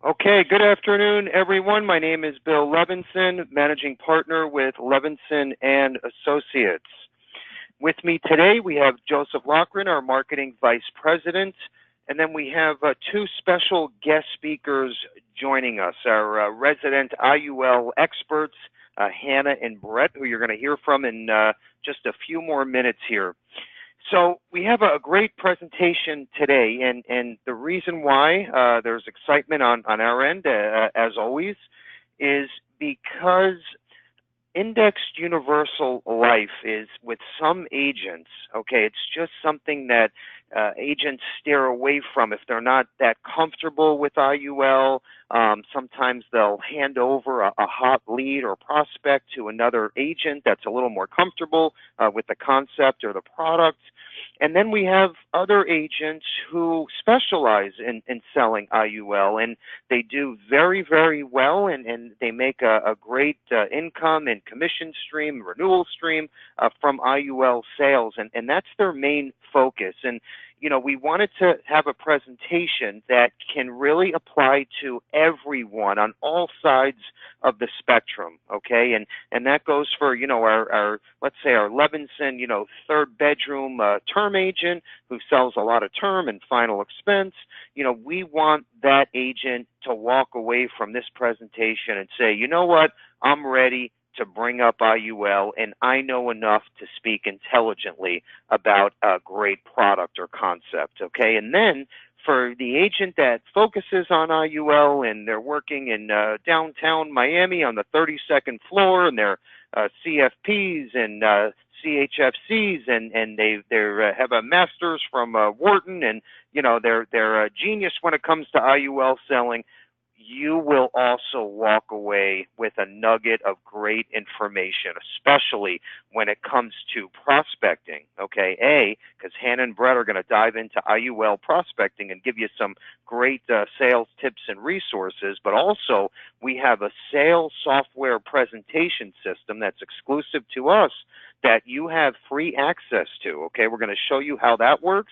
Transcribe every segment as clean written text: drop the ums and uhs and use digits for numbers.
Okay, good afternoon, everyone. My name is Bill Levinson, managing partner with Levinson and Associates. With me today, we have Joseph Loughran, our marketing vice president, and then we have two special guest speakers joining us, our resident IUL experts, Hannah and Brett, who you're going to hear from in just a few more minutes here. So we have a great presentation today, and the reason why there's excitement on our end, as always, is because indexed universal life is, with some agents, okay, it's just something that agents steer away from if they're not that comfortable with IUL. Sometimes they'll hand over a hot lead or prospect to another agent that's a little more comfortable with the concept or the product. And then we have other agents who specialize in selling IUL, and they do very, very well, and they make a great income and commission stream, renewal stream from IUL sales, and that's their main focus. And you know, we wanted to have a presentation that can really apply to everyone on all sides of the spectrum, okay? And that goes for, you know, our let's say our Levinson, you know, third bedroom term agent who sells a lot of term and final expense. You know, we want that agent to walk away from this presentation and say, you know what, I'm ready to bring up IUL, and I know enough to speak intelligently about a great product or concept, okay? And then for the agent that focuses on IUL and they're working in downtown Miami on the 32nd floor, and they're CFPs and CHFCs, and they have a master's from Wharton, and you know they're a genius when it comes to IUL selling, you will also walk away with a nugget of great information, especially when it comes to prospecting, okay? Because Hannah and Brett are going to dive into IUL prospecting and give you some great sales tips and resources, but also we have a sales software presentation system that's exclusive to us that you have free access to, okay? We're going to show you how that works,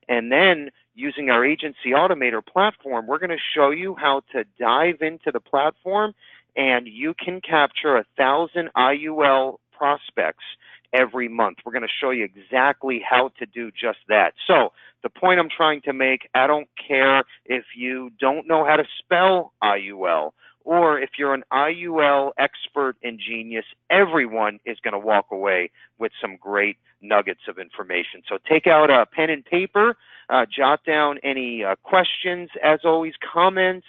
and then using our agency automator platform, we're going to show you how to dive into the platform, and you can capture 1,000 IUL prospects every month. We're going to show you exactly how to do just that. So the point I'm trying to make, I don't care if you don't know how to spell IUL, or if you're an IUL expert and genius, everyone is going to walk away with some great nuggets of information. So take out a pen and paper, jot down any questions, as always, comments,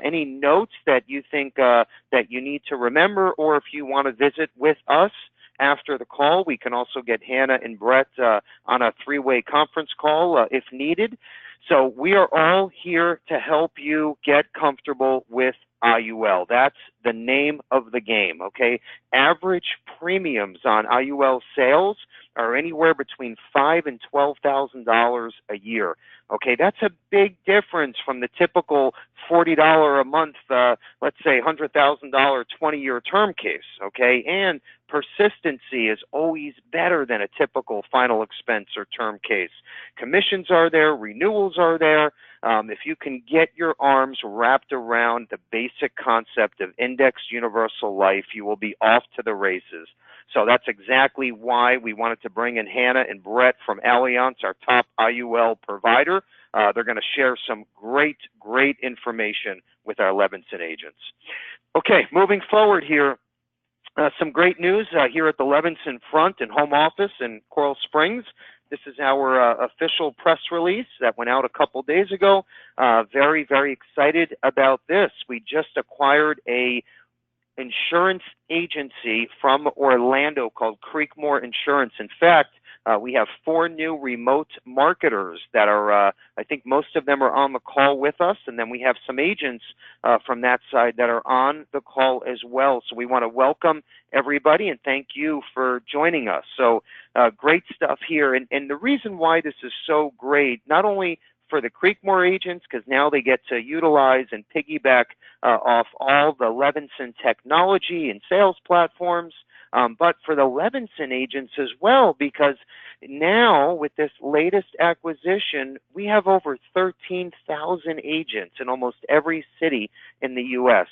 any notes that you think that you need to remember, or if you want to visit with us after the call, we can also get Hannah and Brett on a three-way conference call if needed. So we are all here to help you get comfortable with IUL. That's the name of the game, okay? Average premiums on IUL sales are anywhere between $5,000 and $12,000 a year. Okay, that's a big difference from the typical $40 a month, let's say $100,000 20-year term case, okay? And persistency is always better than a typical final expense or term case. Commissions are there, renewals are there. If you can get your arms wrapped around the basic concept of indexed universal life, you will be off to the races. So that's exactly why we wanted to bring in Hannah and Brett from Allianz, our top IUL provider. They're going to share some great information with our Levinson agents. Okay, moving forward here, some great news here at the Levinson front and home office in Coral Springs. This is our official press release that went out a couple days ago. Very, very excited about this. We just acquired a insurance agency from Orlando called Creekmore Insurance. In fact, we have 4 new remote marketers that are, I think most of them are on the call with us, and then we have some agents from that side that are on the call as well. So we want to welcome everybody and thank you for joining us. So great stuff here. And the reason why this is so great, not only for the Creekmore agents, because now they get to utilize and piggyback off all the Levinson technology and sales platforms, but for the Levinson agents as well, because now with this latest acquisition, we have over 13,000 agents in almost every city in the U.S.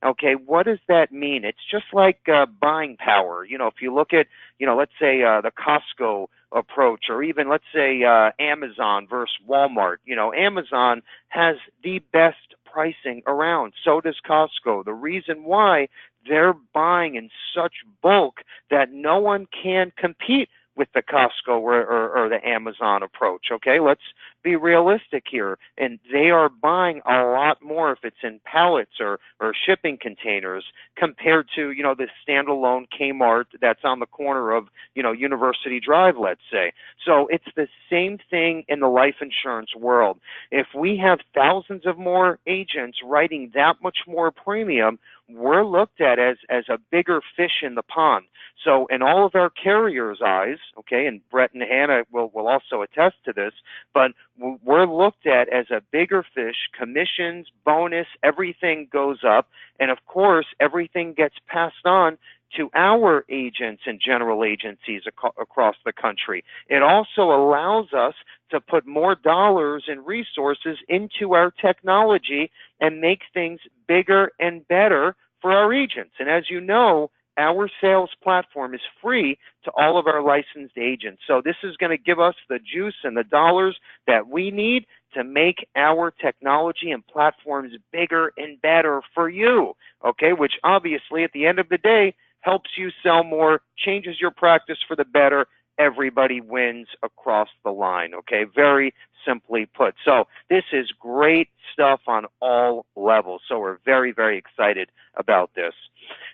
Okay, what does that mean? It's just like buying power. You know, if you look at, let's say the Costco approach, or even let's say Amazon versus Walmart. Amazon has the best pricing around. So does Costco. The reason why, they're buying in such bulk that no one can compete with the Costco or the Amazon approach. Okay, let's be realistic here. And they are buying a lot more if it's in pallets or shipping containers compared to, the standalone Kmart that's on the corner of, University Drive, let's say. So it's the same thing in the life insurance world. If we have thousands of more agents writing that much more premium, we're looked at as a bigger fish in the pond. So in all of our carriers' eyes, okay, and Brett and Hannah will also attest to this, but we're looked at as a bigger fish. Commissions, bonus, everything goes up. And of course, everything gets passed on to our agents and general agencies across the country. It also allows us to put more dollars and resources into our technology and make things bigger and better for our agents. And as you know, our sales platform is free to all of our licensed agents. So this is going to give us the juice and the dollars that we need to make our technology and platforms bigger and better for you, okay, which obviously at the end of the day helps you sell more, changes your practice for the better. Everybody wins across the line, okay? Very simply put. So this is great stuff on all levels. So we're very, very excited about this.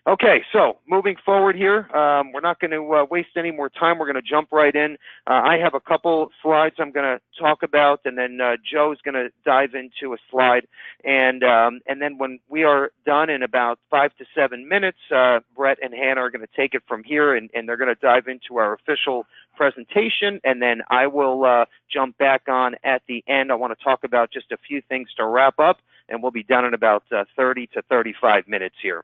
Okay, so moving forward here, we're not going to waste any more time. We're going to jump right in. I have a couple slides I'm going to talk about, and then Joe's going to dive into a slide. And then when we are done in about 5 to 7 minutes, Brett and Hannah are going to take it from here, and they're going to dive into our official presentation, and then I will jump back on at the end. I want to talk about just a few things to wrap up, and we'll be done in about 30 to 35 minutes here.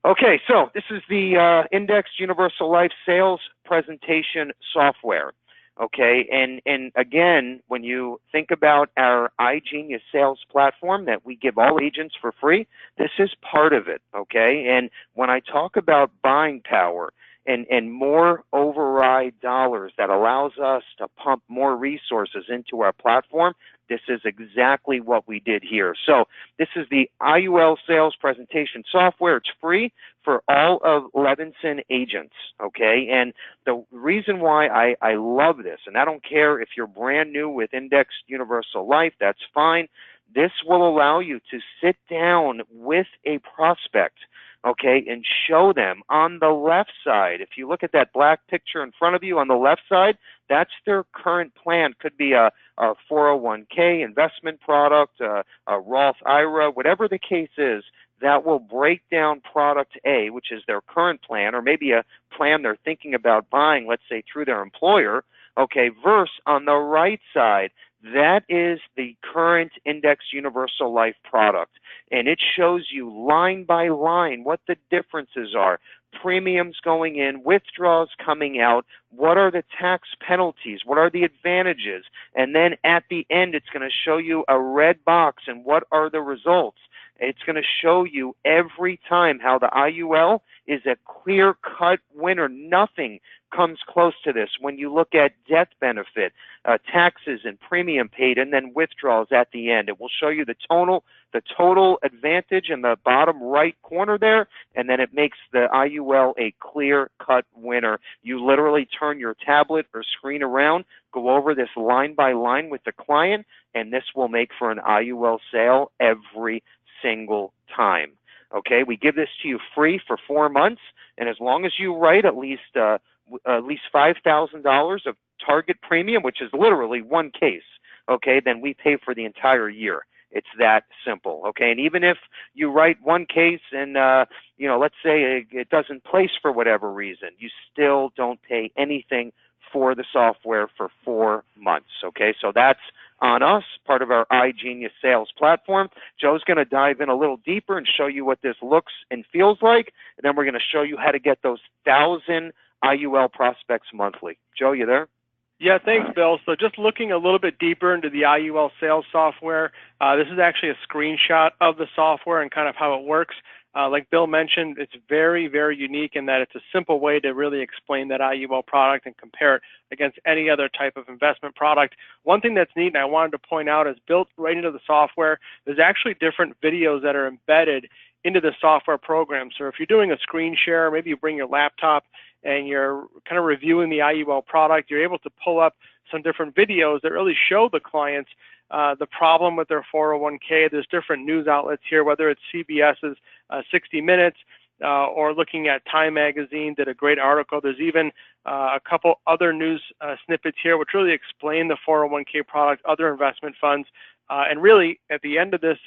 Okay, so this is the Indexed Universal Life Sales Presentation Software. Okay, and again, when you think about our iGenius sales platform that we give all agents for free, this is part of it, okay? And when I talk about buying power and more override dollars that allows us to pump more resources into our platform, this is exactly what we did here. So this is the IUL sales presentation software. It's free for all of Levinson agents, okay? And the reason why I love this, and I don't care if you're brand new with Indexed Universal Life, that's fine. This will allow you to sit down with a prospect, okay, and show them on the left side. If you look at that black picture in front of you on the left side, that's their current plan. Could be a 401k investment product, a Roth IRA, whatever the case is. That will break down product A, which is their current plan, or maybe a plan they're thinking about buying, let's say through their employer, okay, versus on the right side, that is the current Indexed Universal Life product. And it shows you line by line what the differences are. Premiums going in, withdrawals coming out, what are the tax penalties, what are the advantages, and then at the end it's going to show you a red box and what are the results. It's going to show you every time how the IUL is a clear-cut winner. Nothing comes close to this. When you look at death benefit, taxes and premium paid, and then withdrawals at the end, it will show you the total advantage in the bottom right corner there, and then it makes the IUL a clear-cut winner. You literally turn your tablet or screen around, go over this line by line with the client, and this will make for an IUL sale every single time. Okay, we give this to you free for 4 months, and as long as you write at least $5,000 of target premium, which is literally one case, okay, then we pay for the entire year. It's that simple, okay? And even if you write one case and, let's say it doesn't place for whatever reason, you still don't pay anything for the software for 4 months. Okay, so that's on us, part of our iGenius sales platform. Joe's going to dive in a little deeper and show you what this looks and feels like, and then we're going to show you how to get those 1,000 IUL prospects monthly. Joe, you there? Yeah, thanks, Bill. So just looking a little bit deeper into the IUL sales software, this is actually a screenshot of the software and kind of how it works. Like Bill mentioned, it's very, very unique in that it's a simple way to really explain that IUL product and compare it against any other type of investment product. One thing that's neat and I wanted to point out is built right into the software, there's actually different videos that are embedded into the software program. So if you're doing a screen share, maybe you bring your laptop and you're kind of reviewing the IUL product, you're able to pull up some different videos that really show the clients the problem with their 401k. There's different news outlets here, whether it's CBS's 60 Minutes or looking at Time Magazine did a great article. There's even a couple other news snippets here which really explain the 401k product, other investment funds. And really, at the end of this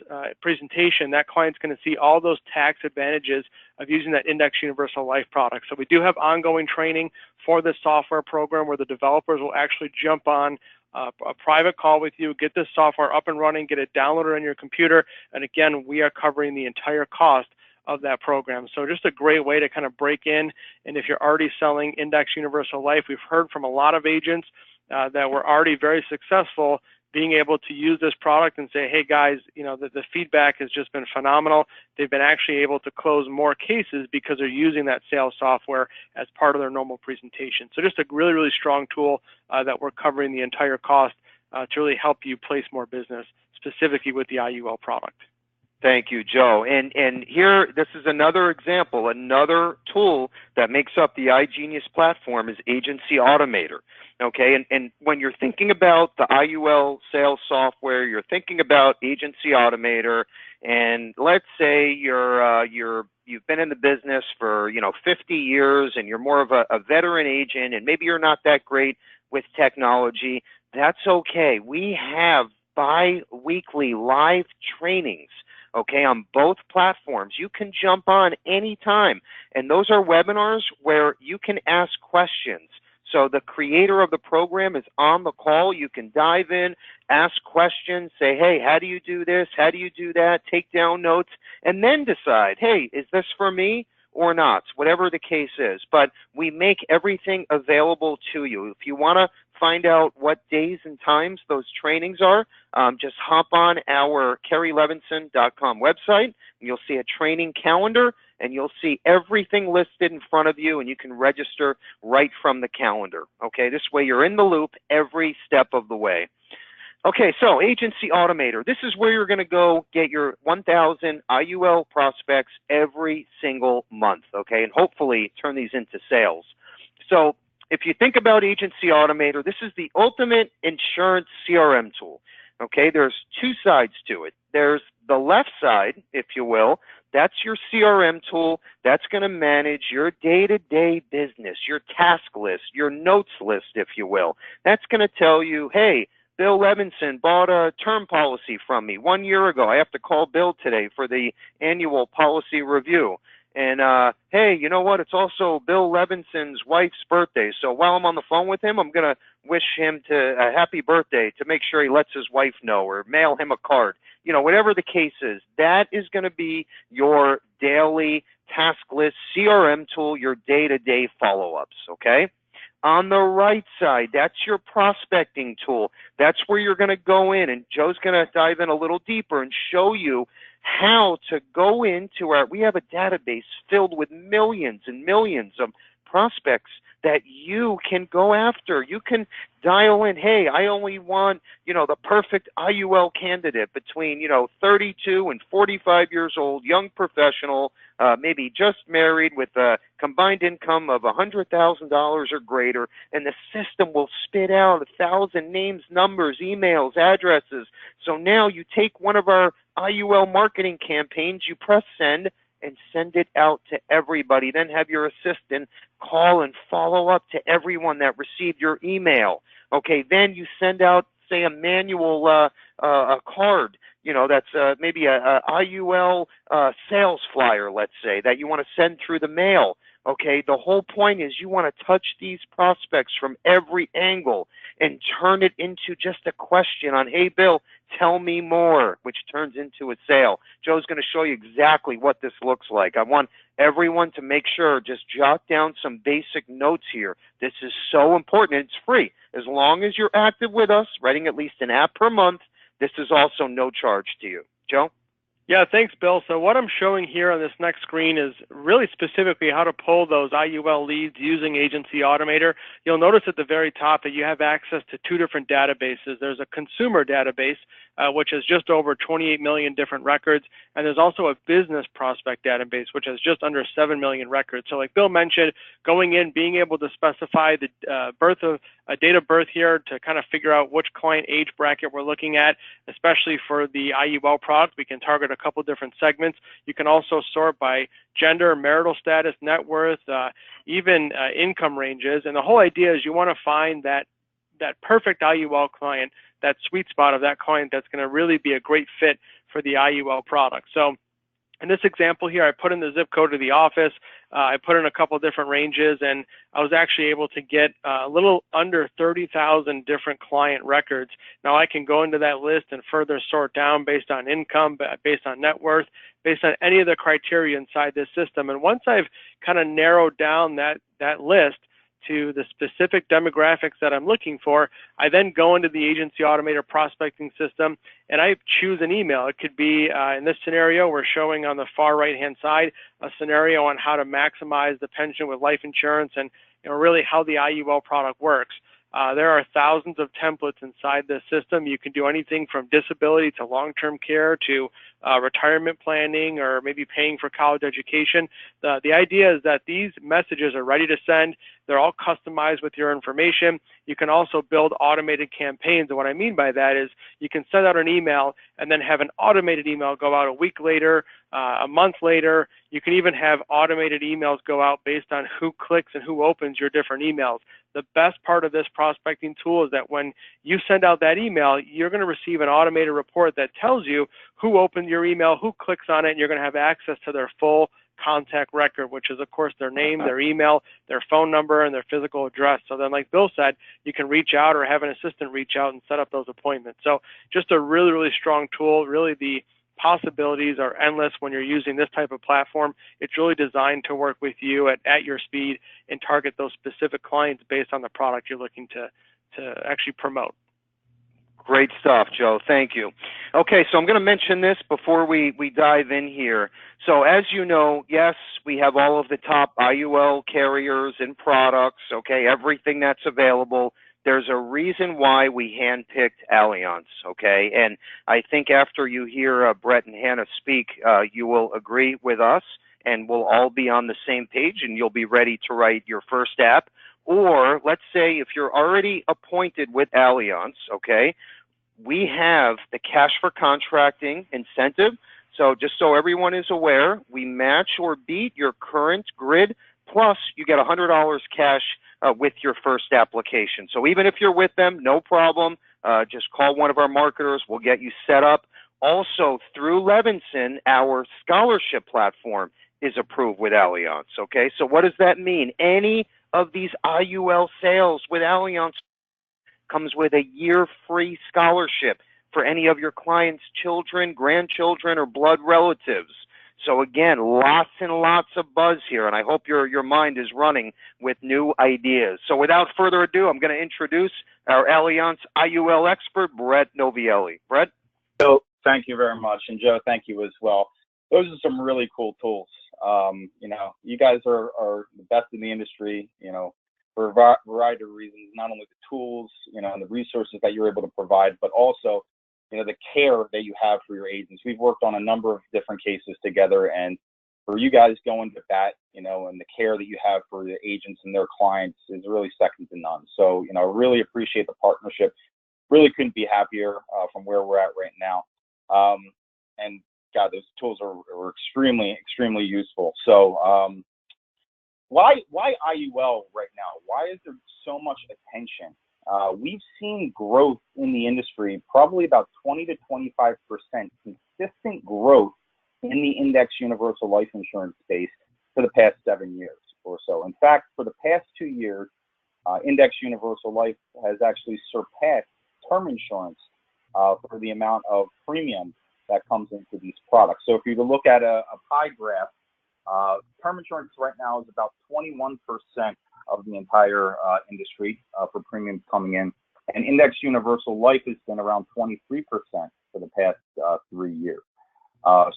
presentation, that client's going to see all those tax advantages of using that Index Universal Life product. So we do have ongoing training for this software program where the developers will actually jump on a private call with you, get this software up and running, get it downloaded on your computer, and again, we are covering the entire cost of that program. So just a great way to kind of break in, and if you're already selling Index Universal Life, we've heard from a lot of agents that were already very successful being able to use this product and say, hey guys, you know, the feedback has just been phenomenal. They've been actually able to close more cases because they're using that sales software as part of their normal presentation. So just a really, really strong tool that we're covering the entire cost to really help you place more business, specifically with the IUL product. Thank you, Joe. And here, this is another example, another tool that makes up the iGenius platform is Agency Automator. Okay, and when you're thinking about the IUL sales software, you're thinking about Agency Automator, and let's say you've been in the business for 50 years, and you're more of a veteran agent, and maybe you're not that great with technology. That's okay. We have bi-weekly live trainings, okay, on both platforms. You can jump on anytime, and those are webinars where you can ask questions. So the creator of the program is on the call. You can dive in, ask questions, say, hey, how do you do this? How do you do that? Take down notes, and then decide, hey, is this for me or not? Whatever the case is. But we make everything available to you. If you want to find out what days and times those trainings are, just hop on our kerrylevinson.com website, and you'll see a training calendar, and you'll see everything listed in front of you, and you can register right from the calendar. Okay, this way you're in the loop every step of the way. Okay, so Agency Automator. This is where you're going to go get your 1,000 IUL prospects every single month, okay, and hopefully turn these into sales. So if you think about Agency Automator, this is the ultimate insurance CRM tool. Okay, there's two sides to it. There's the left side, if you will. That's your CRM tool. That's going to manage your day-to-day business, your task list, your notes list, if you will. That's going to tell you, hey, Bill Levinson bought a term policy from me 1 year ago. I have to call Bill today for the annual policy review. And, hey, you know what? It's also Bill Levinson's wife's birthday. So while I'm on the phone with him, I'm going to wish him a happy birthday to make sure he lets his wife know or mail him a card. You know, whatever the case is, that is going to be your daily task list CRM tool, your day-to-day follow-ups, okay? On the right side, that's your prospecting tool. That's where you're going to go in, and Joe's going to dive in a little deeper and show you how to go into we have a database filled with millions and millions of prospects that you can go after. You can dial in, hey, I only want, the perfect IUL candidate between, 32 and 45 years old, young professional, maybe just married with a combined income of $100,000 or greater, and the system will spit out 1,000 names, numbers, emails, addresses. So now you take one of our IUL marketing campaigns, you press send, and send it out to everybody. Then have your assistant call and follow up to everyone that received your email. Okay, then you send out, say, a manual a card that's maybe a IUL sales flyer, let's say, that you want to send through the mail. Okay, the whole point is you want to touch these prospects from every angle and turn it into just a question on, hey, Bill, tell me more, which turns into a sale. Joe's going to show you exactly what this looks like. I want everyone to make sure, just jot down some basic notes here. This is so important. It's free. As long as you're active with us, writing at least an app per month, this is also no charge to you. Joe? Yeah, thanks, Bill. So what I'm showing here on this next screen is really specifically how to pull those IUL leads using Agency Automator. You'll notice at the very top that you have access to two different databases. There's a consumer database, which has just over 28 million different records, and there's also a business prospect database, which has just under 7 million records. So like Bill mentioned, going in, being able to specify the date of birth here to kind of figure out which client age bracket we're looking at, especially for the IUL product. We can target a couple different segments. You can also sort by gender, marital status, net worth, even income ranges. And the whole idea is you want to find that perfect IUL client, that sweet spot of that client that's going to really be a great fit for the IUL product. So in this example here, I put in the zip code of the office, I put in a couple different ranges, and I was actually able to get a little under 30,000 different client records. Now I can go into that list and further sort down based on income, based on net worth, based on any of the criteria inside this system. And once I've kind of narrowed down that list to the specific demographics that I'm looking for, I then go into the Agency Automator prospecting system and I choose an email. It could be, in this scenario, we're showing on the far right-hand side a scenario on how to maximize the pension with life insurance and really how the IUL product works. There are thousands of templates inside this system. You can do anything from disability to long-term care to retirement planning or maybe paying for college education. The idea is that these messages are ready to send. They're all customized with your information. You can also build automated campaigns. And what I mean by that is you can send out an email and then have an automated email go out a week later, a month later. You can even have automated emails go out based on who clicks and who opens your different emails. The best part of this prospecting tool is that when you send out that email, you're going to receive an automated report that tells you who opened your email, who clicks on it, and you're going to have access to their full contact record, which is, of course, their name, their email, their phone number, and their physical address. So then, like Bill said, you can reach out or have an assistant reach out and set up those appointments. So just a really, really strong tool. Really, the possibilities are endless when you're using this type of platform. It's really designed to work with you at your speed and target those specific clients based on the product you're looking to actually promote. Great stuff, Joe. Thank you. Okay, so I'm going to mention this before we dive in here. So as you know, yes, we have all of the top IUL carriers and products, okay, everything that's available. There's a reason why we handpicked Allianz, okay? And I think after you hear Brett and Hannah speak, you will agree with us and we'll all be on the same page and you'll be ready to write your first app. Or let's say if you're already appointed with Allianz, okay, we have the cash for contracting incentive. So just so everyone is aware, we match or beat your current grid, plus you get $100 cash with your first application. So even if you're with them, no problem. Just call one of our marketers. We'll get you set up. Also, through Levinson, our scholarship platform is approved with Allianz, okay? So what does that mean? Any of these IUL sales with Allianz comes with a year free scholarship for any of your clients' children, grandchildren, or blood relatives. So again, lots and lots of buzz here, and I hope your mind is running with new ideas. So without further ado, I'm going to introduce our Allianz IUL expert, Brett Novielli. Brett? Joe, thank you very much, and Joe, thank you as well. Those are some really cool tools. You guys are the best in the industry, for a variety of reasons, not only the tools, and the resources that you're able to provide, but also, the care that you have for your agents. We've worked on a number of different cases together, and for you guys going to bat, and the care that you have for the agents and their clients is really second to none. So, really appreciate the partnership. Really couldn't be happier from where we're at right now. And God, those tools are extremely, extremely useful. So, why IUL right now? Why is there so much attention we've seen growth in the industry, probably about 20 to 25% consistent growth in the index universal life insurance space for the past 7 years or so. In fact, for the past 2 years, index universal life has actually surpassed term insurance for the amount of premium that comes into these products. So if you were to look at a pie graph, term insurance right now is about 21% of the entire industry for premiums coming in, and index universal life has been around 23% for the past 3 years.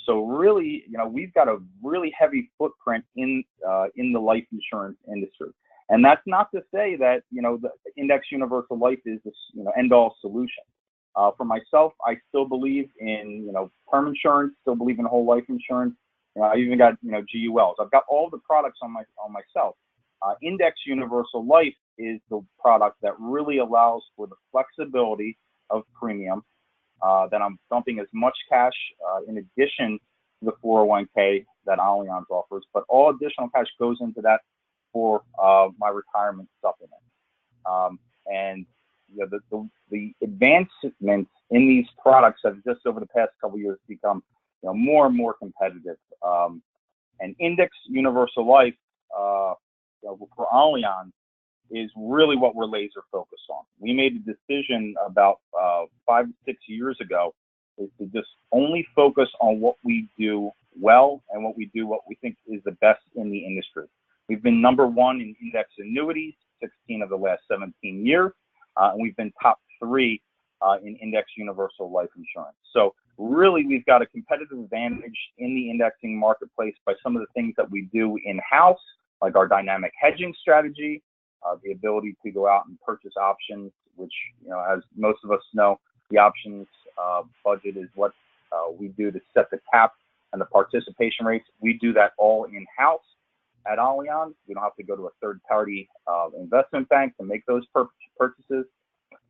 So really, we've got a really heavy footprint in the life insurance industry. And that's not to say that, the index universal life is this, end-all solution. For myself, I still believe in, term insurance, still believe in whole life insurance. I even got, GULs. I've got all the products on myself. Index universal life is the product that really allows for the flexibility of premium, that I'm dumping as much cash in addition to the 401k that Allianz offers, but all additional cash goes into that for my retirement supplement. And the advancements in these products have just over the past couple of years become more and more competitive. And index universal life for Allianz is really what we're laser focused on. We made a decision about 5 to 6 years ago is to just only focus on what we do well and what we think is the best in the industry. We've been number one in index annuities, 16 of the last 17 years, and we've been top 3 in index universal life insurance. So really, we've got a competitive advantage in the indexing marketplace by some of the things that we do in-house, like our dynamic hedging strategy, the ability to go out and purchase options, which, as most of us know, the options budget is what we do to set the cap and the participation rates. We do that all in-house at Allianz. We don't have to go to a third-party investment bank to make those purchases.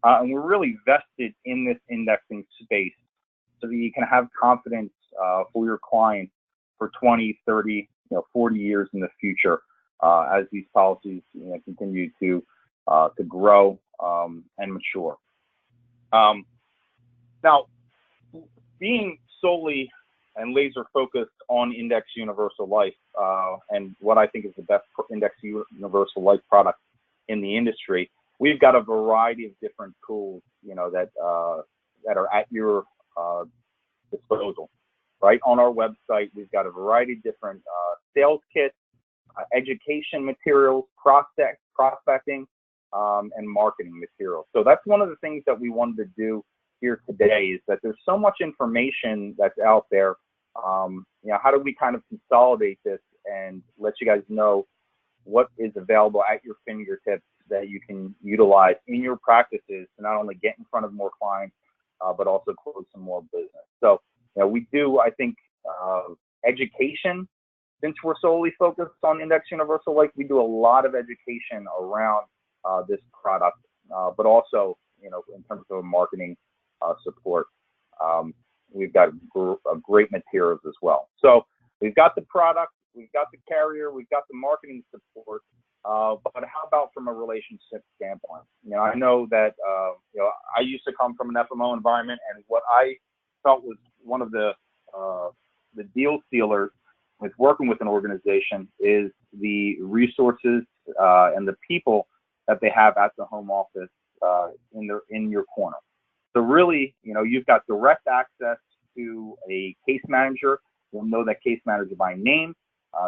And we're really vested in this indexing space so that you can have confidence for your clients for 20, 30, 40 years in the future as these policies continue to grow and mature. Now, being solely and laser focused on index universal life and what I think is the best index universal life product in the industry, we've got a variety of different tools, that are at your disposal. Right on our website, we've got a variety of different sales kits, education materials, prospecting, and marketing materials. So that's one of the things that we wanted to do here today is that there's so much information that's out there. How do we kind of consolidate this and let you guys know what is available at your fingertips that you can utilize in your practices to not only get in front of more clients, but also close some more business. So, we do, I think, education. Since we're solely focused on index universal life, we do a lot of education around this product, but also, in terms of marketing support, we've got great materials as well. So we've got the product, we've got the carrier, we've got the marketing support, but how about from a relationship standpoint? I know that, I used to come from an FMO environment, and what I felt was one of the deal stealers with working with an organization is the resources and the people that they have at the home office in your corner. So really, you've got direct access to a case manager. You'll know that case manager by name.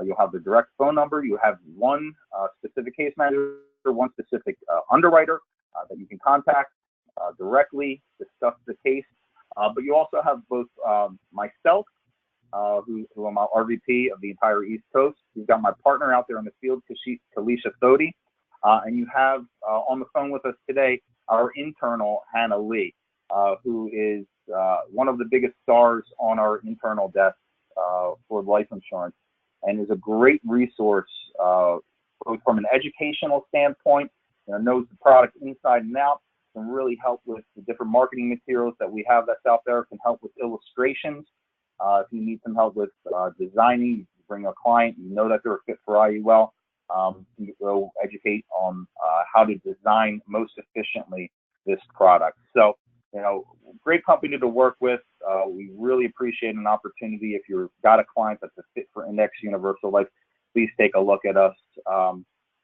You'll have the direct phone number. You have one specific case manager, one specific underwriter that you can contact directly, discuss the case. But you also have both myself, who I'm our RVP of the entire East Coast. You've got my partner out there in the field, Kalisha Sodi. And you have on the phone with us today our internal, Hannah Lee, who is one of the biggest stars on our internal desk for life insurance, and is a great resource both from an educational standpoint, knows the product inside and out, can really help with the different marketing materials that we have that's out there, can help with illustrations. If you need some help with designing, you bring a client, that they're a fit for IUL, go educate on how to design most efficiently this product. So, great company to work with. We really appreciate an opportunity. If you've got a client that's a fit for Index Universal Life, please take a look at us.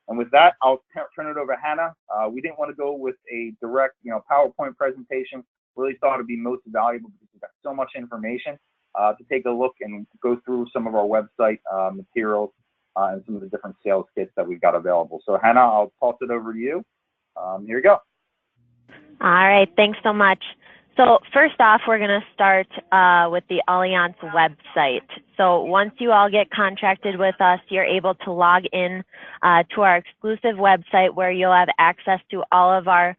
And with that, I'll turn it over to Hannah. We didn't want to go with a direct, PowerPoint presentation. Really thought it'd be most valuable because we've got so much information to take a look and go through some of our website materials and some of the different sales kits that we've got available. So Hannah, I'll toss it over to you. Here you go. All right, thanks so much. So first off, we're going to start with the Allianz website. So once you all get contracted with us, you're able to log in to our exclusive website where you'll have access to all of our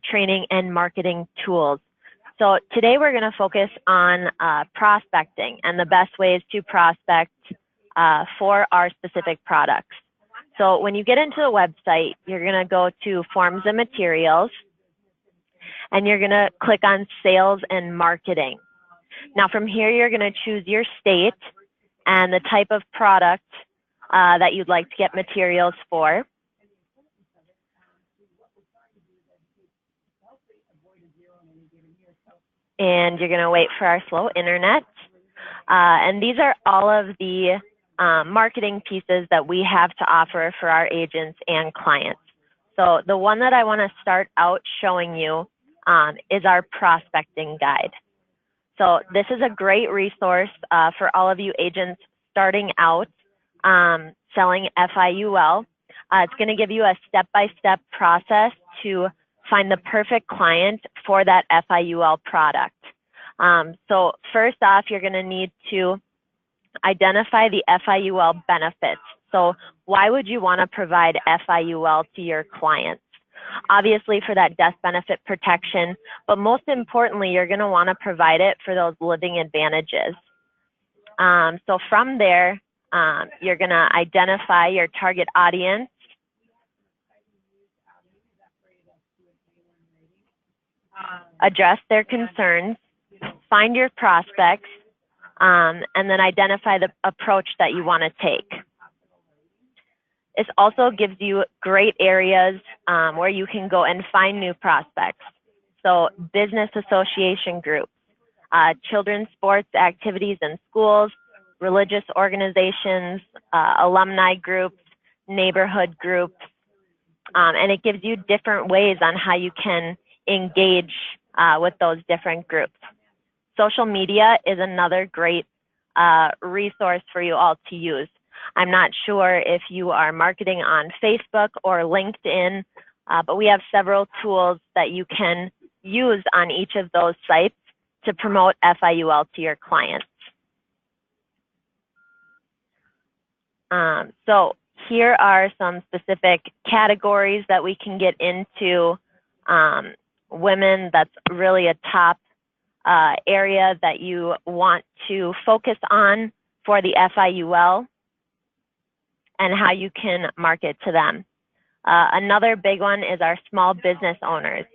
training and marketing tools. So today we're going to focus on prospecting and the best ways to prospect for our specific products. So when you get into the website, you're going to go to Forms and Materials, and you're going to click on Sales and Marketing. Now from here, you're going to choose your state and the type of product that you'd like to get materials for. And you're going to wait for our slow internet. And these are all of the marketing pieces that we have to offer for our agents and clients. So the one that I want to start out showing you is our prospecting guide. So this is a great resource for all of you agents starting out selling FIUL. It's going to give you a step-by-step process to find the perfect client for that FIUL product. So first off, you're going to need to identify the FIUL benefits. So why would you want to provide FIUL to your clients? Obviously for that death benefit protection, but most importantly, you're going to want to provide it for those living advantages. So from there, you're going to identify your target audience, address their concerns, find your prospects, and then identify the approach that you want to take. This also gives you great areas where you can go and find new prospects. So business association groups, children's sports activities in schools, religious organizations, alumni groups, neighborhood groups, and it gives you different ways on how you can engage with those different groups. Social media is another great resource for you all to use. I'm not sure if you are marketing on Facebook or LinkedIn, but we have several tools that you can use on each of those sites to promote FIUL to your clients. So here are some specific categories that we can get into. Women, that's really a top area that you want to focus on for the FIUL and how you can market to them. Another big one is our small business owners.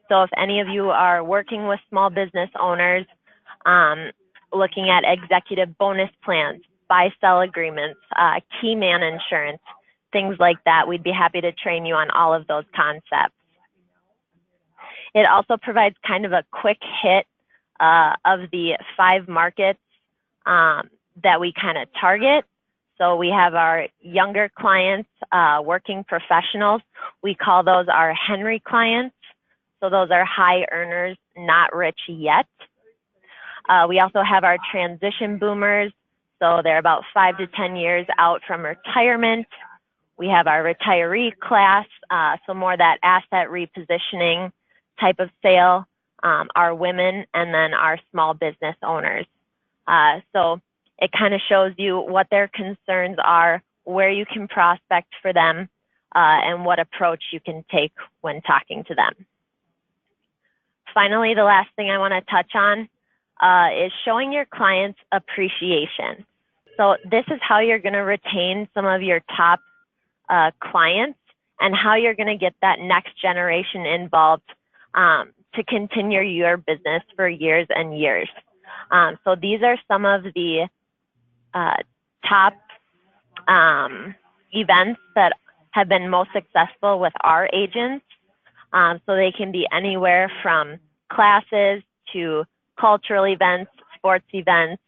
So if any of you are working with small business owners, looking at executive bonus plans, buy-sell agreements, key man insurance, things like that, we'd be happy to train you on all of those concepts. It also provides kind of a quick hit of the 5 markets that we kind of target. So we have our younger clients, working professionals. We call those our Henry clients. So those are high earners, not rich yet. We also have our transition boomers. So they're about 5 to 10 years out from retirement. We have our retiree class, so more that asset repositioning type of sale, our women, and then our small business owners. So it kind of shows you what their concerns are, where you can prospect for them, and what approach you can take when talking to them. Finally, the last thing I want to touch on is showing your clients appreciation. So this is how you're going to retain some of your top clients and how you're going to get that next generation involved to continue your business for years and years. So these are some of the top events that have been most successful with our agents. So they can be anywhere from classes to cultural events, sports events,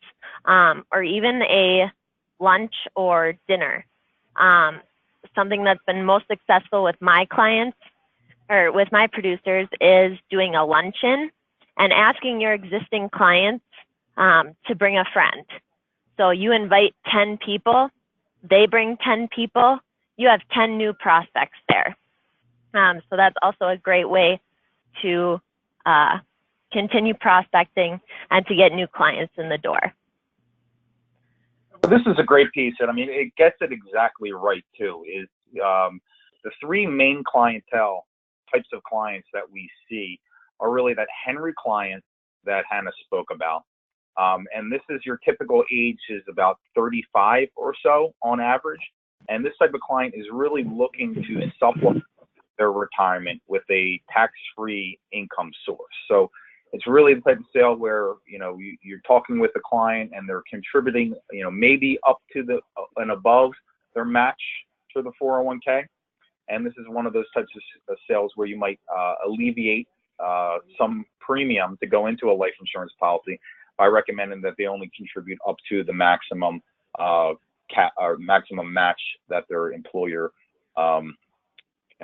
or even a lunch or dinner. Something that's been most successful with my clients or with my producers is doing a luncheon and asking your existing clients to bring a friend. So you invite 10 people, they bring 10 people, you have 10 new prospects there. So that's also a great way to continue prospecting and to get new clients in the door. This is a great piece, and I mean, it gets it exactly right too. Is the three main clientele types of clients that we see are really that Henry client that Hannah spoke about, and this is your typical age is about 35 or so on average, and this type of client is really looking to supplement their retirement with a tax-free income source. So it's really the type of sale where, you know, you're talking with the client and they're contributing, you know, maybe up to the and above their match to the 401k. And this is one of those types of sales where you might alleviate some premium to go into a life insurance policy by recommending that they only contribute up to the maximum maximum match that their employer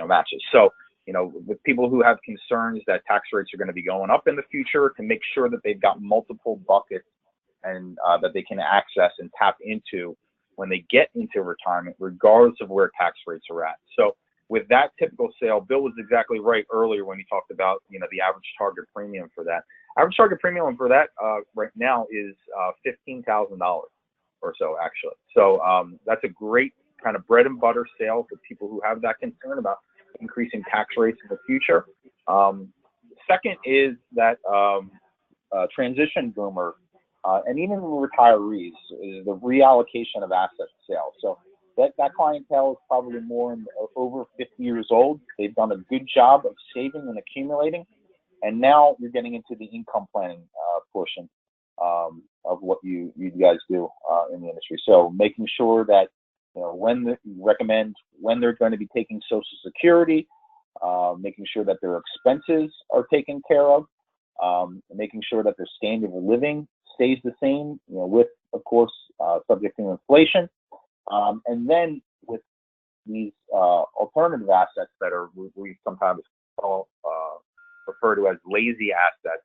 matches. So, you know, with people who have concerns that tax rates are going to be going up in the future, to make sure that they've got multiple buckets and that they can access and tap into when they get into retirement, regardless of where tax rates are at. So with that typical sale, Bill was exactly right earlier when he talked about, you know, the average target premium for that. Average target premium for that right now is $15,000 or so, actually. So that's a great kind of bread and butter sale for people who have that concern about increasing tax rates in the future. Second is that transition boomer and even retirees is the reallocation of asset sales. So that clientele is probably more over 50 years old. They've done a good job of saving and accumulating, and now you're getting into the income planning portion of what you guys do in the industry. So making sure that, you know, you recommend when they're going to be taking Social Security, making sure that their expenses are taken care of, making sure that their standard of living stays the same, you know, with, of course, subject to inflation. And then with these alternative assets that are we sometimes refer to as lazy assets,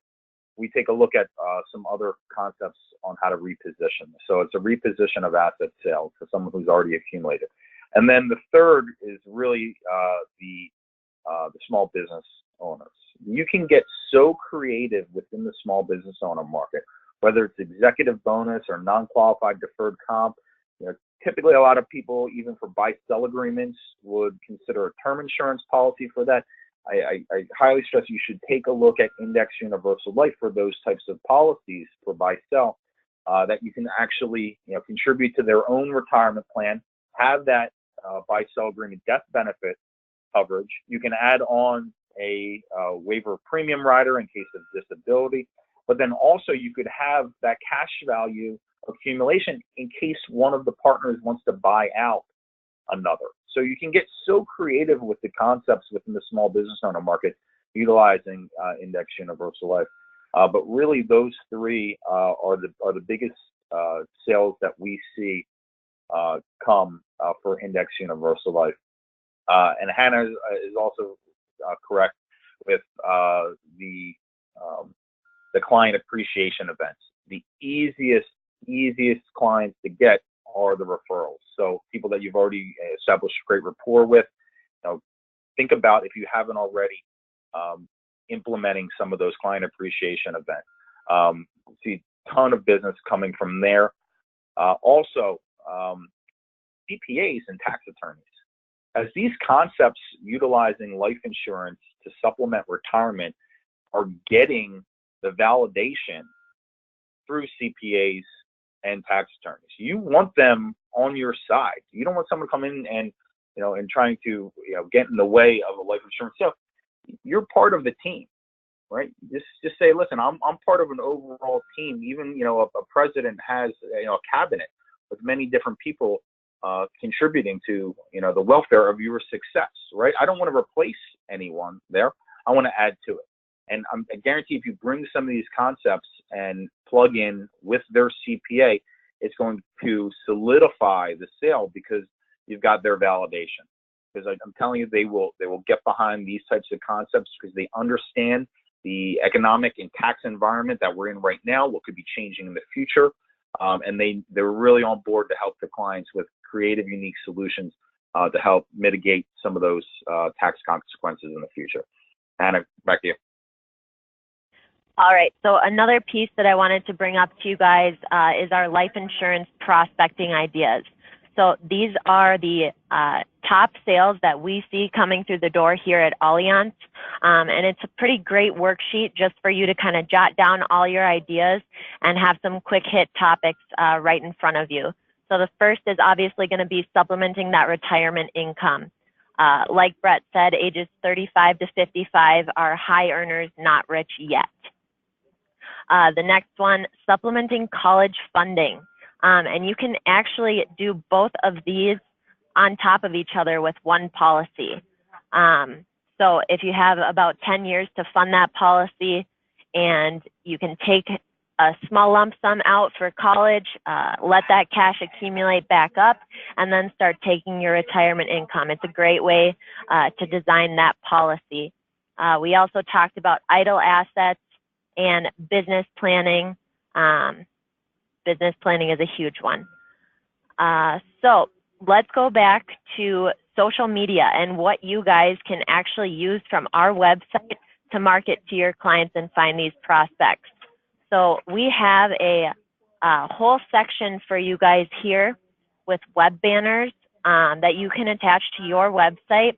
we take a look at some other concepts on how to reposition. So it's a reposition of asset sales for someone who's already accumulated. And then the third is really the small business owners. You can get so creative within the small business owner market, whether it's executive bonus or non-qualified deferred comp. You know, typically a lot of people, even for buy-sell agreements, would consider a term insurance policy for that. I highly stress you should take a look at Index Universal Life for those types of policies for buy-sell that you can actually, you know, contribute to their own retirement plan, have that buy-sell agreement death benefit coverage. You can add on a waiver of premium rider in case of disability, but then also you could have that cash value accumulation in case one of the partners wants to buy out another. So you can get so creative with the concepts within the small business owner market utilizing Index Universal Life. But really those three are the biggest sales that we see come for Index Universal Life. And Hannah is also correct with the client appreciation events. The easiest clients to get are the referrals. So people that you've already established great rapport with. You know, think about, if you haven't already, implementing some of those client appreciation events. See a ton of business coming from there. Also, CPAs and tax attorneys. As these concepts utilizing life insurance to supplement retirement are getting the validation through CPAs and tax attorneys, you want them on your side. You don't want someone to come in and, you know, and trying to, you know, get in the way of a life insurance. So you're part of the team, right? Just say, listen, I'm part of an overall team. Even, you know, a president has, you know, a cabinet with many different people contributing to, the welfare of your success, right? I don't want to replace anyone there. I want to add to it. And I guarantee if you bring some of these concepts and plug in with their CPA, it's going to solidify the sale because you've got their validation. Because I'm telling you, they will get behind these types of concepts because they understand the economic and tax environment that we're in right now, what could be changing in the future. And they're really on board to help their clients with creative, unique solutions to help mitigate some of those tax consequences in the future. Anna, back to you. All right, so another piece that I wanted to bring up to you guys is our life insurance prospecting ideas. So these are the top sales that we see coming through the door here at Allianz. And it's a pretty great worksheet just for you to kind of jot down all your ideas and have some quick hit topics right in front of you. So the first is obviously going to be supplementing that retirement income. Like Brett said, ages 35 to 55 are high earners, not rich yet. The next one, supplementing college funding. And you can actually do both of these on top of each other with one policy. So if you have about 10 years to fund that policy and you can take a small lump sum out for college, let that cash accumulate back up, and then start taking your retirement income. It's a great way to design that policy. We also talked about idle assets and business planning. Business planning is a huge one. So let's go back to social media and what you guys can actually use from our website to market to your clients and find these prospects. So we have a whole section for you guys here with web banners that you can attach to your website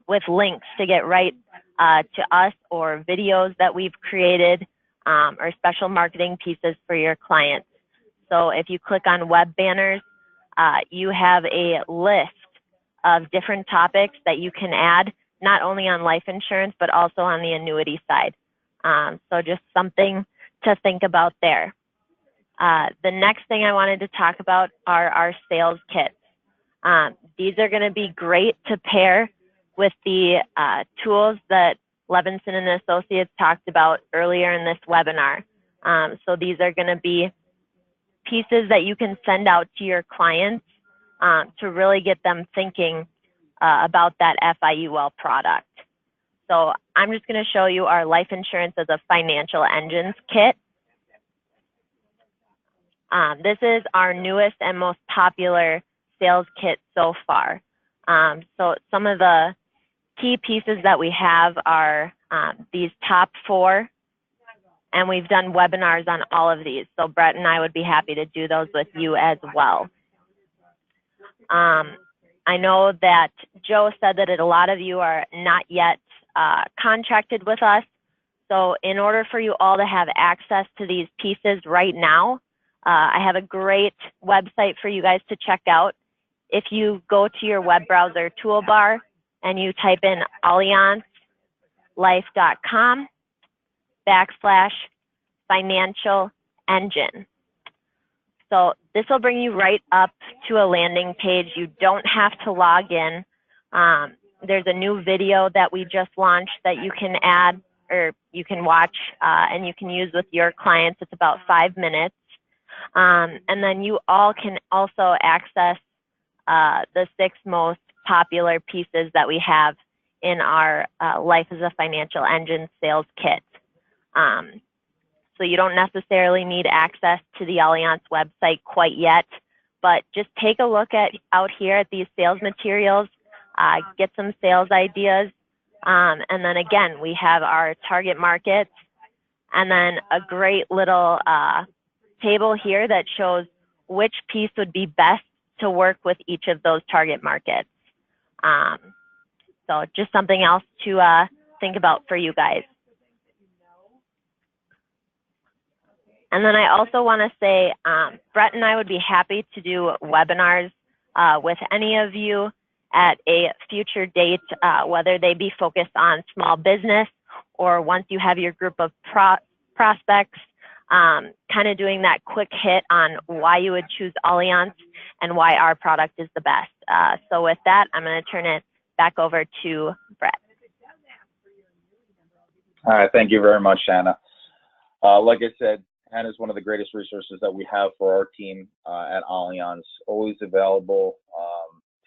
with links to get right to us or videos that we've created or special marketing pieces for your clients. So if you click on web banners, you have a list of different topics that you can add, not only on life insurance, but also on the annuity side. So just something to think about there. The next thing I wanted to talk about are our sales kits. These are going to be great to pair with the tools that Levinson and Associates talked about earlier in this webinar. So these are going to be pieces that you can send out to your clients to really get them thinking about that FIUL product. So I'm just going to show you our life insurance as a financial engines kit. This is our newest and most popular sales kit so far. So some of the key pieces that we have are these top 4, and we've done webinars on all of these. So Brett and I would be happy to do those with you as well. I know that Joe said that a lot of you are not yet contracted with us. So in order for you all to have access to these pieces right now, I have a great website for you guys to check out. If you go to your web browser toolbar and you type in allianzlife.com/financial engine. So this will bring you right up to a landing page. You don't have to log in. There's a new video that we just launched that you can add or you can watch and you can use with your clients. It's about 5 minutes. And then you all can also access the 6 most popular pieces that we have in our Life as a Financial Engine sales kit. So you don't necessarily need access to the Allianz website quite yet, but just take a look out here at these sales materials, get some sales ideas, and then again, we have our target markets, and then a great little table here that shows which piece would be best to work with each of those target markets. So just something else to think about for you guys. And then I also want to say, Brett and I would be happy to do webinars with any of you at a future date, whether they be focused on small business or once you have your group of prospects, kind of doing that quick hit on why you would choose Allianz and why our product is the best. So with that, I'm going to turn it back over to Brett. All right, thank you very much, Hannah. Like I said, Hannah is one of the greatest resources that we have for our team at Allianz, always available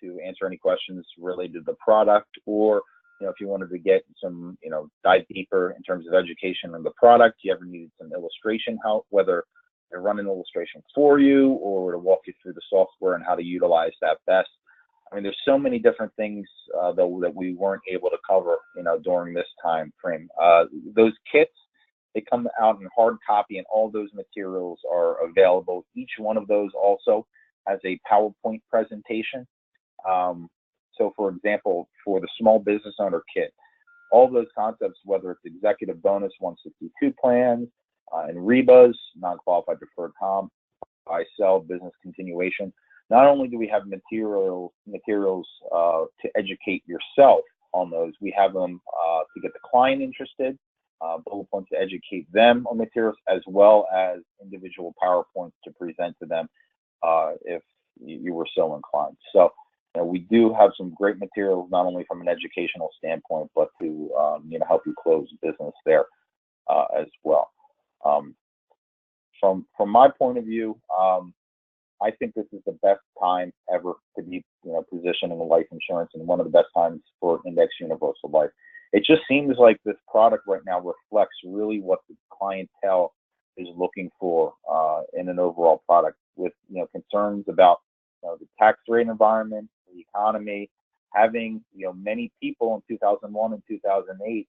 to answer any questions related to the product, or if you wanted to get some, dive deeper in terms of education on the product, you ever needed some illustration help, whether they run an illustration for you or to walk you through the software and how to utilize that best. I mean, there's so many different things that we weren't able to cover, during this time frame. Those kits, they come out in hard copy, and all those materials are available. Each one of those also has a PowerPoint presentation. So, for example, for the small business owner kit, all those concepts, whether it's executive bonus 162 plans and REBAs, non-qualified deferred comp, buy, sell, business continuation. Not only do we have materials to educate yourself on those, we have them to get the client interested, bullet points to educate them on materials, as well as individual PowerPoints to present to them if you were so inclined. So we do have some great materials, not only from an educational standpoint, but to help you close business there as well. From my point of view, I think this is the best time ever to be, positioning life insurance, and one of the best times for Index Universal Life. It just seems like this product right now reflects really what the clientele is looking for in an overall product, with concerns about the tax rate environment, the economy, having many people in 2001 and 2008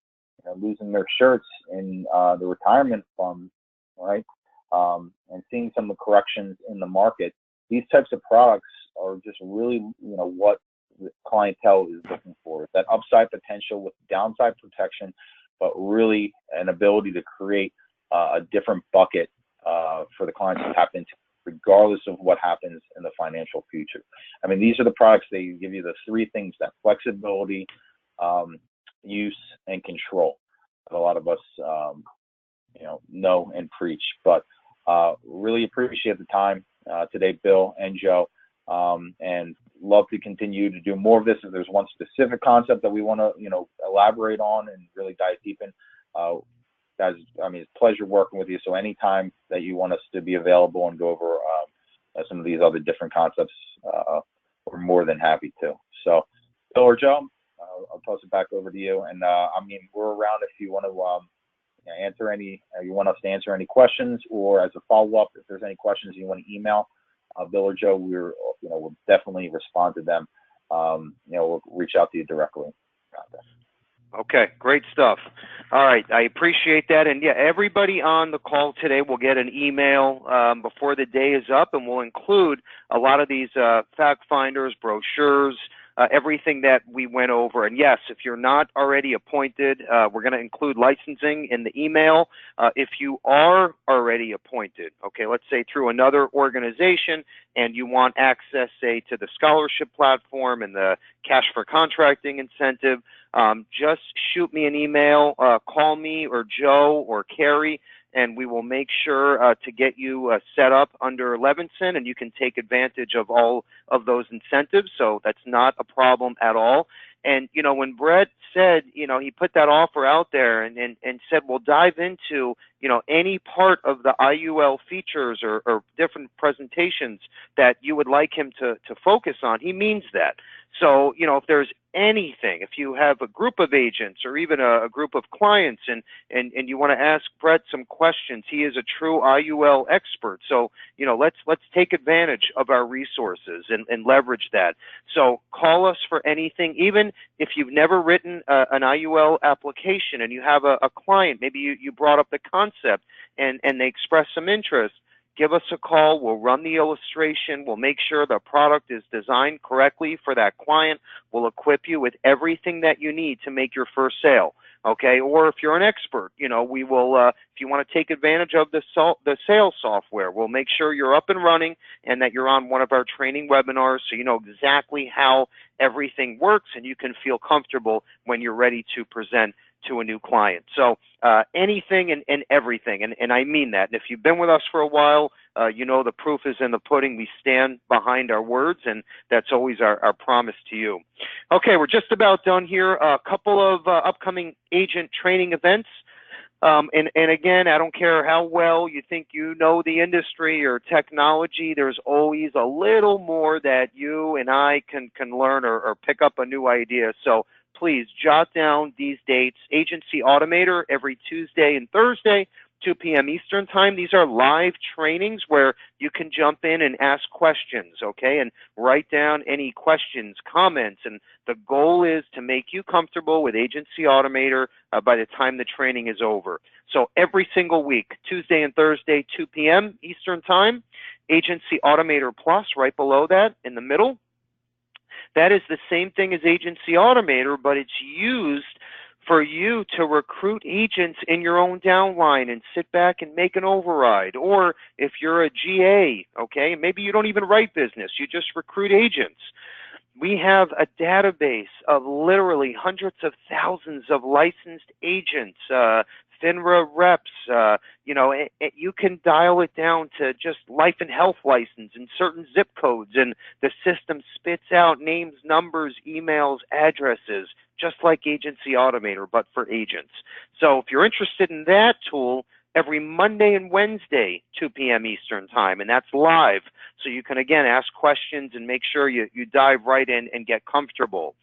losing their shirts in the retirement funds, right? And seeing some of the corrections in the market. These types of products are just really, what the clientele is looking for. That upside potential with downside protection, but really an ability to create a different bucket for the clients to tap into, regardless of what happens in the financial future. I mean, these are the products that give you the three things: that flexibility, use, and control that a lot of us, know and preach. But really appreciate the time today, Bill and Joe, and love to continue to do more of this. If there's one specific concept that we want to, elaborate on and really dive deep in, guys, it's a pleasure working with you. So anytime that you want us to be available and go over some of these other different concepts, we're more than happy to. So, Bill or Joe, I'll toss it back over to you. And we're around if you want to answer any, you want us to answer any questions, or as a follow-up, if there's any questions you want to email Bill or Joe, we'll definitely respond to them. We'll reach out to you directly. Okay, great stuff. All right, I appreciate that. And yeah, everybody on the call today will get an email before the day is up, and we'll include a lot of these fact finders, brochures, everything that we went over. And yes, if you're not already appointed, we're going to include licensing in the email. If you are already appointed, okay, let's say through another organization, and you want access, say, to the scholarship platform and the cash for contracting incentive, just shoot me an email, call me or Joe or Carrie, and we will make sure to get you set up under Levinson, and you can take advantage of all of those incentives. So that's not a problem at all. And, when Brett said, he put that offer out there and said, we'll dive into, any part of the IUL features or different presentations that you would like him to focus on, he means that. So, if there's anything, if you have a group of agents or even a group of clients and you want to ask Brett some questions, he is a true IUL expert. So, let's take advantage of our resources and leverage that. So call us for anything, even if you've never written an IUL application and you have a client, maybe you brought up the concept and they express some interest. Give us a call. We'll run the illustration. We'll make sure the product is designed correctly for that client. We'll equip you with everything that you need to make your first sale. Okay, or if you're an expert, we will, if you want to take advantage of the sales software, we'll make sure you're up and running and that you're on one of our training webinars so you know exactly how everything works and you can feel comfortable when you're ready to present to a new client. So anything and everything, and I mean that. And if you've been with us for a while, you know the proof is in the pudding. We stand behind our words, and that's always our promise to you. Okay, we're just about done here. A couple of upcoming agent training events. And again, I don't care how well you think you know the industry or technology, there's always a little more that you and I can learn or pick up a new idea. So please jot down these dates. Agency Automator every Tuesday and Thursday, 2 p.m. Eastern Time. These are live trainings where you can jump in and ask questions, okay, and write down any questions, comments, and the goal is to make you comfortable with Agency Automator by the time the training is over. So every single week, Tuesday and Thursday, 2 p.m. Eastern Time, Agency Automator Plus right below that in the middle. That is the same thing as Agency Automator, but it's used for you to recruit agents in your own downline and sit back and make an override. Or if you're a GA, okay, maybe you don't even write business, you just recruit agents. We have a database of literally hundreds of thousands of licensed agents, FINRA reps, you know, you can dial it down to just life and health license in certain zip codes, and the system spits out names, numbers, emails, addresses, just like Agency Automator, but for agents. So if you're interested in that tool, every Monday and Wednesday, 2 p.m. Eastern Time, and that's live. So you can, again, ask questions and make sure you dive right in and get comfortable.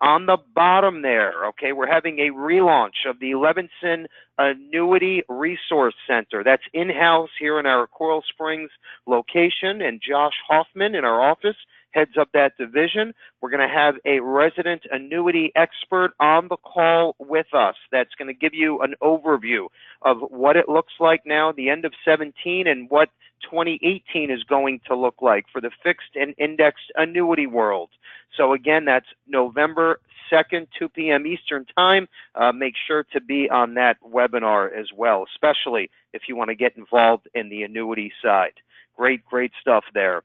On the bottom there, okay, we're having a relaunch of the Levinson Annuity Resource Center. That's in-house here in our Coral Springs location, and Josh Hoffman in our office heads up that division. We're going to have a resident annuity expert on the call with us that's going to give you an overview of what it looks like now at the end of 17 and what 2018 is going to look like for the fixed and indexed annuity world. So again, that's November 2nd, 2 p.m. Eastern Time. Make sure to be on that webinar as well, especially if you want to get involved in the annuity side. Great stuff there.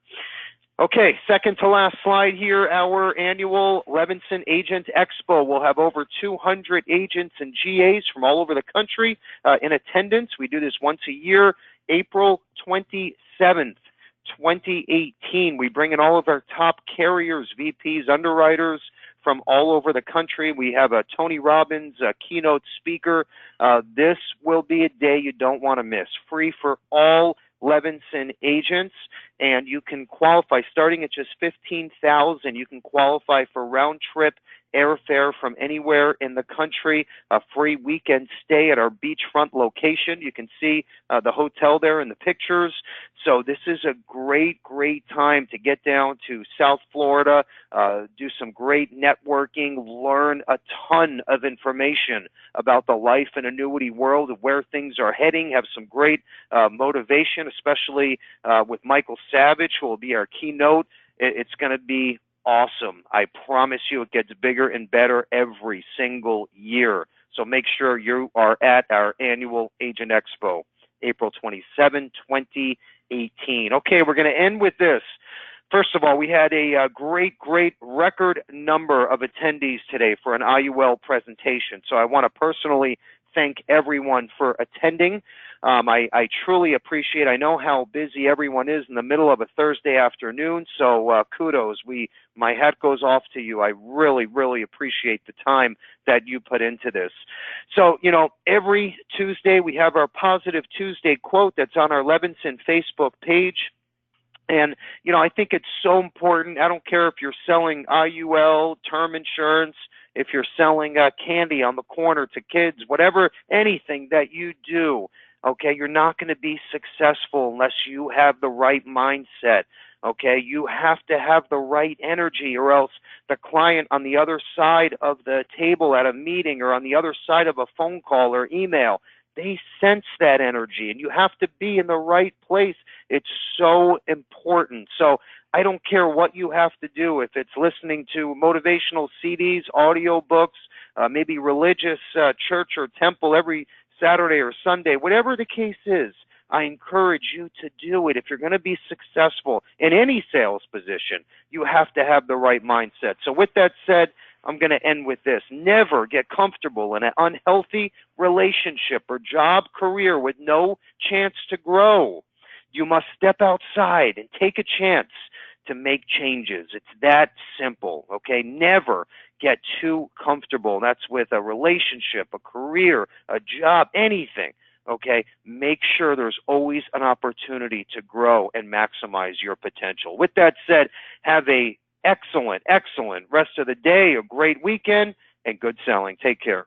Okay, second to last slide here, our annual Levinson Agent Expo. We'll have over 200 agents and GAs from all over the country in attendance. We do this once a year, April 27th, 2018. We bring in all of our top carriers, VPs, underwriters from all over the country. We have a Tony Robbins, a keynote speaker. This will be a day you don't want to miss. Free for all Levinson agents, and you can qualify starting at just $15,000. You can qualify for round trip airfare from anywhere in the country, a free weekend stay at our beachfront location. You can see the hotel there in the pictures. So this is a great time to get down to South Florida, do some great networking, learn a ton of information about the life and annuity world, of where things are heading, have some great motivation, especially with Michael Savage, who will be our keynote. It's going to be awesome. I promise you it gets bigger and better every single year. So make sure you are at our annual Agent Expo, April 27, 2018. Okay, we're going to end with this. First of all, we had a great record number of attendees today for an IUL presentation. So I want to personally thank everyone for attending. I truly appreciate, I know how busy everyone is in the middle of a Thursday afternoon, so kudos. My hat goes off to you. I really appreciate the time that you put into this. So, you know, every Tuesday we have our Positive Tuesday quote that's on our Levinson Facebook page. And, you know, I think it's so important. I don't care if you're selling IUL, term insurance, if you're selling candy on the corner to kids, whatever, anything that you do, okay, you're not going to be successful unless you have the right mindset, okay? You have to have the right energy, or else the client on the other side of the table at a meeting or on the other side of a phone call or email, they sense that energy, and you have to be in the right place. It's so important. So I don't care what you have to do, if it's listening to motivational CDs, audio books, maybe religious church or temple every Saturday or Sunday, whatever the case is, I encourage you to do it. If you're going to be successful in any sales position, you have to have the right mindset. So with that said, I'm going to end with this. Never get comfortable in an unhealthy relationship or job career with no chance to grow. You must step outside and take a chance to make changes. It's that simple, okay? Never get too comfortable. That's with a relationship, a career, a job, anything, okay? Make sure there's always an opportunity to grow and maximize your potential. With that said, have a excellent rest of the day, a great weekend, and good selling. Take care.